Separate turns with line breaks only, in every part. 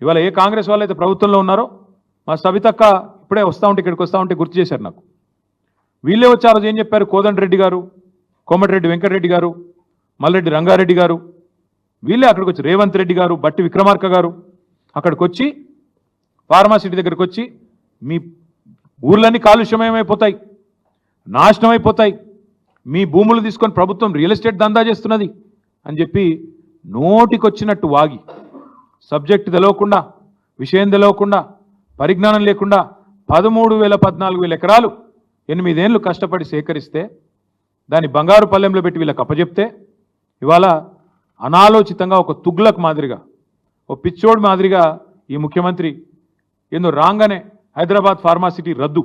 ఇవాళ ఏ కాంగ్రెస్ వాళ్ళు అయితే ప్రభుత్వంలో ఉన్నారో మా సవితక్క ఇప్పుడే ఇక్కడికి వస్తూ ఉంటే గుర్తు చేశారు నాకు. వీళ్ళే వచ్చి ఆ రోజు ఏం చెప్పారు? కోదండరెడ్డి గారు, కోమటిరెడ్డి వెంకటరెడ్డి గారు, మల్రెడ్డి రంగారెడ్డి గారు, వీళ్ళే అక్కడికి వచ్చి రేవంత్ రెడ్డి గారు, బట్టి విక్రమార్క గారు అక్కడికి వచ్చి ఫార్మాసిటీ దగ్గరికి వచ్చి మీ ఊర్లన్నీ కాలుష్యమయమైపోతాయి, నాశనం అయిపోతాయి, మీ భూములు తీసుకొని ప్రభుత్వం రియల్ ఎస్టేట్ దందా చేస్తున్నది అని చెప్పి నోటికొచ్చినట్టు వాగి, సబ్జెక్ట్ తెలవకుండా, విషయం తెలవకుండా, పరిజ్ఞానం లేకుండా 13,000-14,000 ఎకరాలు 8 ఏళ్ళు కష్టపడి సేకరిస్తే దాన్ని బంగారు పల్లెంలో పెట్టి వీళ్ళకి అప్పచెప్తే ఇవాళ అనాలోచితంగా ఒక తుగ్లక్ మాదిరిగా, ఓ పిచ్చోడ్ మాదిరిగా ఈ ముఖ్యమంత్రి ఏందో రాగానే హైదరాబాద్ ఫార్మాసిటీ రద్దు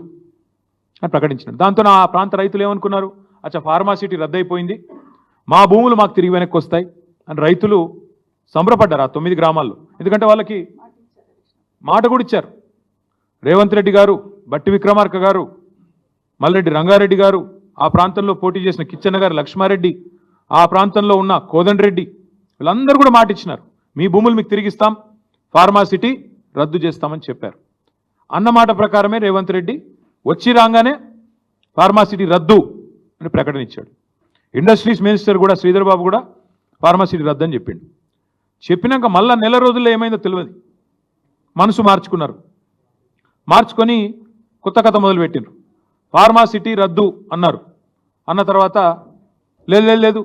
అని ప్రకటించినాడు. దాంతో ఆ ప్రాంత రైతులు ఏమనుకున్నారు? అచ్చా ఫార్మాసిటీ రద్దు అయిపోయింది, మా భూములు మాకు తిరిగి వెనక్కి వస్తాయి అని రైతులు సంబరపడ్డారు ఆ 9 గ్రామాల్లో. ఎందుకంటే వాళ్ళకి మాట కూడా ఇచ్చారు. రేవంత్ రెడ్డి గారు, బట్టి విక్రమార్క గారు, మల్రెడ్డి రంగారెడ్డి గారు, ఆ ప్రాంతంలో పోటీ చేసిన కిచ్చన్న గారు, లక్ష్మారెడ్డి, ఆ ప్రాంతంలో ఉన్న కోదండరెడ్డి, వీళ్ళందరూ కూడా మాట ఇచ్చినారు, మీ భూములు మీకు తిరిగిస్తాం, ఫార్మాసిటీ రద్దు చేస్తామని చెప్పారు. అన్నమాట ప్రకారమే రేవంత్ రెడ్డి వచ్చి రాగానే ఫార్మాసిటీ రద్దు అని ప్రకటన ఇచ్చాడు. ఇండస్ట్రీస్ మినిస్టర్ కూడా శ్రీధర్ బాబు కూడా ఫార్మాసిటీ రద్దు అని చెప్పిండు. చెప్పినాక మళ్ళా నెల రోజుల్లో ఏమైందో తెలియదు, మనసు మార్చుకున్నారు. మార్చుకొని కొత్త కథ మొదలుపెట్టినారు. ఫార్మాసిటీ రద్దు అన్నారు. అన్న తర్వాత లేదు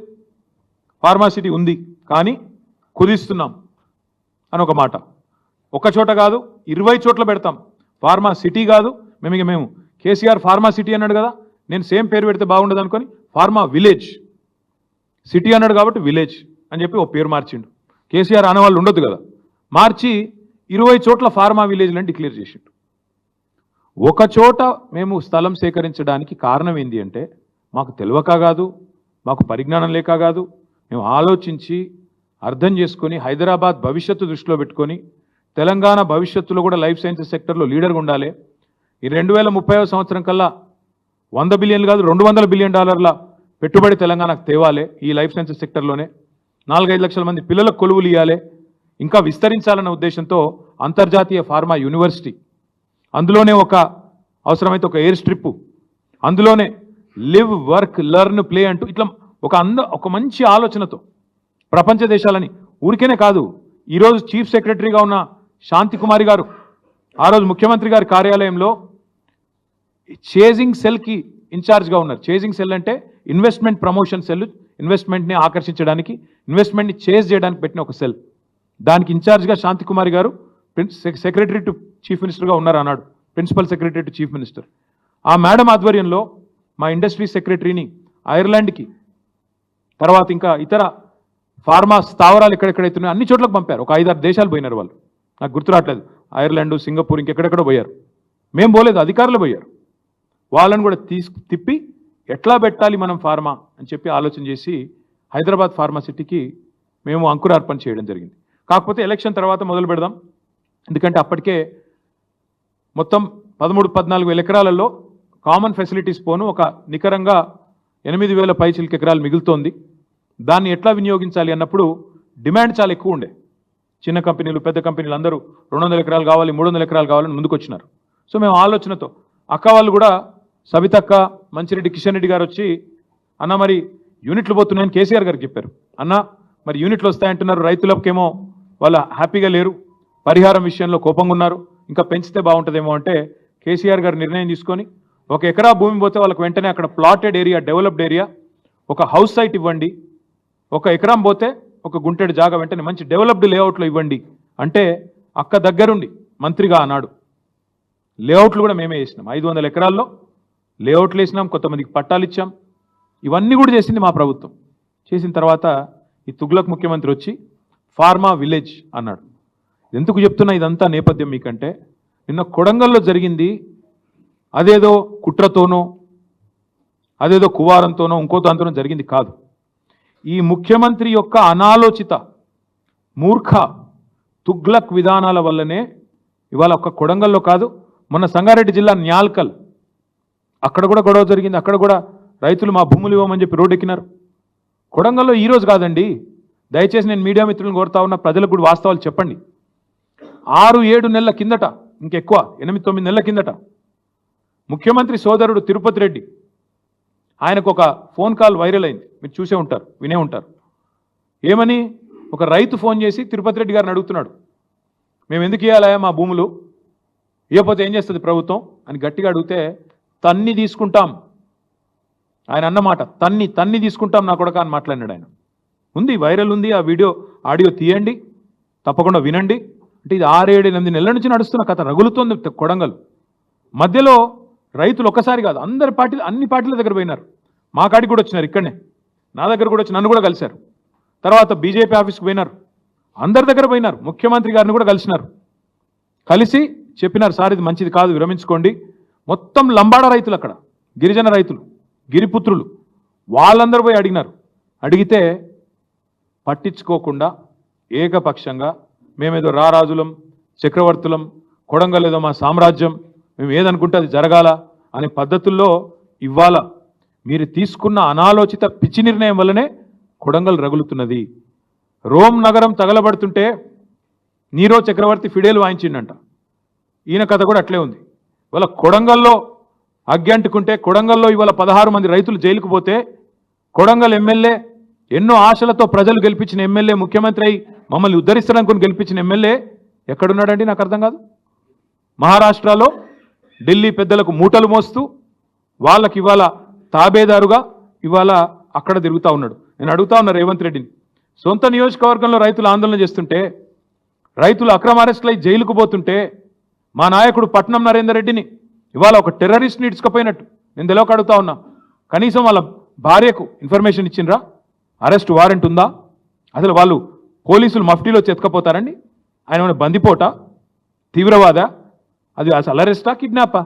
ఫార్మాసిటీ ఉంది కానీ కుదిస్తున్నాం అని ఒక మాట. ఒక చోట కాదు 20 చోట్ల పెడతాం, ఫార్మాసిటీ కాదు. మేము కేసీఆర్ ఫార్మాసిటీ అన్నాడు కదా, నేను సేమ్ పేరు పెడితే బాగుండదు అనుకొని ఫార్మా విలేజ్, సిటీ అన్నాడు కాబట్టి విలేజ్ అని చెప్పి ఓ పేరు మార్చిండు. కేసీఆర్ అనేవాళ్ళు ఉండొద్దు కదా, మార్చి 20 చోట్ల ఫార్మా విలేజ్లని డిక్లేర్ చేసిండు. ఒక చోట మేము స్థలం సేకరించడానికి కారణం ఏంటి అంటే మాకు తెలియక కాదు, మాకు పరిజ్ఞానం లేక కాదు, మేము ఆలోచించి అర్థం చేసుకొని హైదరాబాద్ భవిష్యత్తు దృష్టిలో పెట్టుకొని తెలంగాణ భవిష్యత్తులో కూడా లైఫ్ సైన్సెస్ సెక్టర్లో లీడర్గా ఉండాలి. ఈ 2030వ సంవత్సరం కల్లా 100 బిలియన్లు కాదు $200 బిలియన్ పెట్టుబడి తెలంగాణకు తేవాలి. ఈ లైఫ్ సైన్సెస్ సెక్టర్లోనే 4-5 లక్షల మంది పిల్లలకు కొలువులు ఇవ్వాలి, ఇంకా విస్తరించాలన్న ఉద్దేశంతో అంతర్జాతీయ ఫార్మా యూనివర్సిటీ, అందులోనే అవసరమైతే ఒక ఎయిర్ స్ట్రిప్, అందులోనే లివ్ వర్క్ లెర్న్ ప్లే అంటూ ఇట్లా ఒక మంచి ఆలోచనతో ప్రపంచ దేశాలని ఊరికేనే కాదు. ఈరోజు చీఫ్ సెక్రటరీగా ఉన్న శాంతి కుమారి గారు ఆ రోజు ముఖ్యమంత్రి గారి కార్యాలయంలో చేజింగ్ సెల్కి ఇన్ఛార్జ్గా ఉన్నారు. చేజింగ్ సెల్ అంటే ఇన్వెస్ట్మెంట్ ప్రమోషన్ సెల్, ఇన్వెస్ట్మెంట్ని ఆకర్షించడానికి, ఇన్వెస్ట్మెంట్ని చేజ్ చేయడానికి పెట్టిన ఒక సెల్. దానికి ఇన్ఛార్జ్గా శాంతి కుమారి గారు సెక్రటరీ టు చీఫ్ మినిస్టర్గా ఉన్నారు అన్నాడు, principal secretary to chief minister. ఆ మేడం ఆధ్వర్యంలో మా ఇండస్ట్రీ సెక్రటరీని ఐర్లాండ్కి, తర్వాత ఇంకా ఇతర ఫార్మా స్థావరాలు ఎక్కడెక్కడైతున్నాయో అన్ని చోట్లకు పంపారు. ఒక 5-6 దేశాలు పోయినారు వాళ్ళు, నాకు గుర్తు రావట్లేదు, ఐర్లాండ్, సింగపూర్, ఇంకెక్కడెక్కడో పోయారు. మేము పోలేదు, అధికారులు పోయారు. వాళ్ళని కూడా తిప్పి ఎట్లా పెట్టాలి మనం ఫార్మా అని చెప్పి ఆలోచన చేసి హైదరాబాద్ ఫార్మాసిటీకి మేము అంకురార్పణ చేయడం జరిగింది. కాకపోతే ఎలక్షన్ తర్వాత మొదలు పెడదాం, ఎందుకంటే అప్పటికే మొత్తం 13-14 ఎకరాలలో కామన్ ఫెసిలిటీస్ పోను ఒక నికరంగా 8,000 పైచిలకు ఎకరాలు మిగులుతోంది. దాన్ని ఎట్లా వినియోగించాలి అన్నప్పుడు డిమాండ్ చాలా ఎక్కువ ఉండే. చిన్న కంపెనీలు, పెద్ద కంపెనీలు అందరూ 200 ఎకరాలు కావాలి, 300 ఎకరాలు కావాలని ముందుకు వచ్చినారు. సో మేము ఆలోచనతో అక్క వాళ్ళు కూడా, సవితక్క, మంచిరెడ్డి కిషన్ రెడ్డి గారు వచ్చి, అన్న మరి యూనిట్లు పోతున్నాయని కేసీఆర్ గారికి చెప్పారు. అన్న మరి యూనిట్లు వస్తాయంటున్నారు, రైతులకేమో వాళ్ళు హ్యాపీగా లేరు, పరిహారం విషయంలో కోపంగా ఉన్నారు, ఇంకా పెంచితే బాగుంటుందేమో అంటే కేసీఆర్ గారు నిర్ణయం తీసుకొని 1 ఎకరా భూమి పోతే వాళ్ళకి వెంటనే అక్కడ ప్లాటెడ్ ఏరియా, డెవలప్డ్ ఏరియా, ఒక హౌస్ సైట్ ఇవ్వండి, 1 ఎకరం పోతే 1 గుంటెడు జాగా వెంటనే మంచి డెవలప్డ్ లేఅవుట్లో ఇవ్వండి అంటే అక్క దగ్గరుండి మంత్రిగా అన్నాడు. లేఅవుట్లు కూడా మేమే వేసినాం, 500 ఎకరాల్లో లేఅవుట్లు వేసినాం, కొంతమందికి పట్టాలు ఇచ్చాం. ఇవన్నీ కూడా చేసింది మా ప్రభుత్వం. చేసిన తర్వాత ఈ తుగ్లక్ ముఖ్యమంత్రి వచ్చి ఫార్మా విలేజ్ అన్నాడు. ఎందుకు చెప్తున్నా ఇదంతా నేపథ్యం మీకంటే, నిన్న కొడంగల్లో జరిగింది అదేదో కుట్రతోనో, అదేదో కువారంతోనో, ఇంకో దాంతోనో జరిగింది కాదు. ఈ ముఖ్యమంత్రి యొక్క అనాలోచిత మూర్ఖ తుగ్లక్ విధానాల వల్లనే ఇవాళ ఒక్క కొడంగల్లో కాదు, మొన్న సంగారెడ్డి జిల్లా న్యాల్కల్ అక్కడ కూడా గొడవ జరిగింది. అక్కడ కూడా రైతులు మా భూములు ఇవ్వమని చెప్పి రోడ్డు ఎక్కినారు. కొడంగల్లో ఈరోజు కాదండి, దయచేసి నేను మీడియా మిత్రులను కోరుతా ఉన్న, ప్రజలకు కూడా వాస్తవాలు చెప్పండి. 6-7 నెలల కిందట, ఇంకెక్కువ 8-9 నెలల కిందట ముఖ్యమంత్రి సోదరుడు తిరుపతి రెడ్డి ఆయనకు ఒక ఫోన్ కాల్ వైరల్ అయింది. మీరు చూసే ఉంటారు, వినే ఉంటారు. ఏమని? ఒక రైతు ఫోన్ చేసి తిరుపతి రెడ్డి గారిని అడుగుతున్నాడు, మేము ఎందుకు ఇవ్వాలయా మా భూములు, ఇవ్వకపోతే ఏం చేస్తుంది ప్రభుత్వం అని గట్టిగా అడిగితే, తన్ని తీసుకుంటాం ఆయన అన్నమాట, తన్ని తీసుకుంటాం నా కొడక అని మాట్లాడినాడు ఆయన. ఉంది, వైరల్ ఉంది, ఆ వీడియో ఆడియో తీయండి, తప్పకుండా వినండి. అంటే ఇది 6-7 నెలల నుంచి నడుస్తున్న కథ, రగులుతోంది కొడంగల్. మధ్యలో రైతులు ఒక్కసారి కాదు, అన్ని పార్టీల దగ్గర పోయినారు. మా కాడికి కూడా వచ్చినారు, ఇక్కడనే నా దగ్గర కూడా వచ్చి నన్ను కూడా కలిశారు. తర్వాత బీజేపీ ఆఫీస్కి పోయినారు, అందరి దగ్గర పోయినారు, ముఖ్యమంత్రి గారిని కూడా కలిసినారు. కలిసి చెప్పినారు, సార్ ఇది మంచిది కాదు, విరమించుకోండి. మొత్తం లంబాడ రైతులు, అక్కడ గిరిజన రైతులు, గిరిపుత్రులు, వాళ్ళందరూ పోయి అడిగినారు. అడిగితే పట్టించుకోకుండా ఏకపక్షంగా మేమేదో రారాజులం, చక్రవర్తులం, కొడంగల్ ఏదో మా సామ్రాజ్యం, మేము ఏదనుకుంటే అది జరగాల అనే పద్ధతుల్లో ఇవాళ మీరు తీసుకున్న అనాలోచిత పిచ్చి నిర్ణయం వల్లనే కొడంగల్ రగులుతున్నది. రోమ్ నగరం తగలబడుతుంటే నీరో చక్రవర్తి ఫిడేలు వాయించిండంట. ఈయన కథ కూడా అట్లే ఉంది. ఇవాళ కొడంగల్లో అగ్గి అంటుకుంటే, కొడంగల్లో ఇవాళ 16 మంది రైతులు జైలుకు పోతే, కొడంగల్ ఎమ్మెల్యే, ఎన్నో ఆశలతో ప్రజలు గెలిపించిన ఎమ్మెల్యే, ముఖ్యమంత్రి అయి మమ్మల్ని ఉద్ధరిస్తారనుకుని గెలిపించిన ఎమ్మెల్యే ఎక్కడున్నాడండి? నాకు అర్థం కాదు. మహారాష్ట్రలో ఢిల్లీ పెద్దలకు మూటలు మోస్తూ వాళ్ళకి ఇవాళ తాబేదారుగా ఇవాళ అక్కడ తిరుగుతూ ఉన్నాడు. నేను అడుగుతా ఉన్నా రేవంత్ రెడ్డిని, సొంత నియోజకవర్గంలో రైతులు ఆందోళన చేస్తుంటే, రైతులు అక్రమ అరెస్టులై జైలుకు పోతుంటే, మా నాయకుడు పట్నం నరేందర్ రెడ్డిని ఇవాళ ఒక టెర్రరిస్ట్ని ఇడ్చుకుపోయినట్టు నేను తెలియక అడుగుతా ఉన్నా. కనీసం వాళ్ళ భార్యకు ఇన్ఫర్మేషన్ ఇచ్చిండ్రా? అరెస్ట్ వారెంట్ ఉందా? అసలు వాళ్ళు పోలీసులు మఫ్టీలో ఎత్తుకపోతారండి? ఆయన ఏమైనా బందిపోట, తీవ్రవాద? అది అసలు అరెస్టా, కిడ్నాపా?